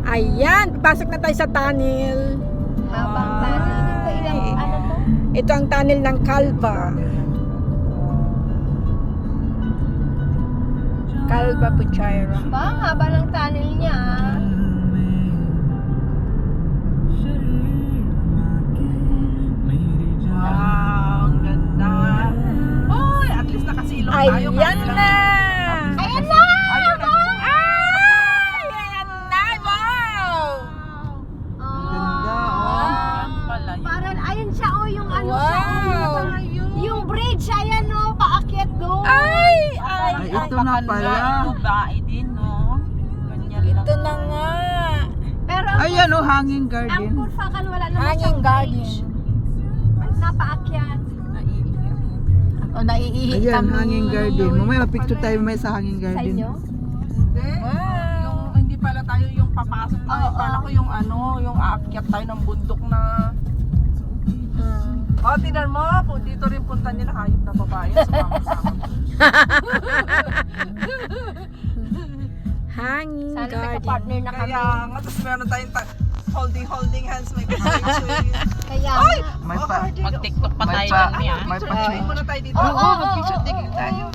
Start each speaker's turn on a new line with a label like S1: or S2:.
S1: Ayan, pasok na tayo sa tunnel.
S2: Habang tunnel. Ito ilang, ano to?
S1: Ito ang tunnel ng Calva. Calva Puchayra.
S2: Ba, ang haba ng tunnel niya.
S3: Ang ganda. Oy, at least nakasilong tayo.
S1: Ayan na!
S2: Ayan na!
S3: Ayun na.
S1: Ay! Ayan na! Wow!
S3: Ganda,
S2: Wow.
S3: pala yun.
S2: Parang, ayun siya, oh, yung ano
S1: Wow.
S2: siya, oh, yung bridge, ayan, oh, paakyat doon.
S1: Ay! Ay!
S4: Ay, ito na pala.
S3: Babae din, no? Ganyan lang.
S1: Ito na nga.
S2: Pero ang,
S4: Ayan oh, hanging
S2: ang
S4: garden.
S2: Kurfakan wala naman
S1: Hanging
S2: siyang
S1: garden.
S2: bridge. Napaakyat.
S3: Naiiyak.
S1: O, naiihi
S4: Ayan,
S1: kami.
S4: hanging garden. Mamaya picture tayo mamaya sa hanging
S2: Sa
S4: garden.
S2: inyo?
S3: Hindi. Yung, hindi pala tayo yung papasok tayo.
S2: Oo.
S3: Pala ko yung ano, yung aakyat tayo ng bundok na. Oh, tinan mo, dito rin punta nila hayop na babae. Sumama-sama.
S1: Hanging
S2: Sana
S1: garden.
S2: naka-partner na kami.
S3: Kaya nga, tapos meron tayong holding hands, may kasay-sway.
S2: Kaya
S3: Ay!
S4: May pa.
S3: Hardy.
S5: Mag-TikTok pa
S4: May
S5: tayo
S4: pa.
S5: niya.
S4: May
S3: Picture taking muna tayo dito.
S2: Oo, oo,
S4: mag-picture
S2: oo,
S4: taking
S2: oo.
S4: tayo.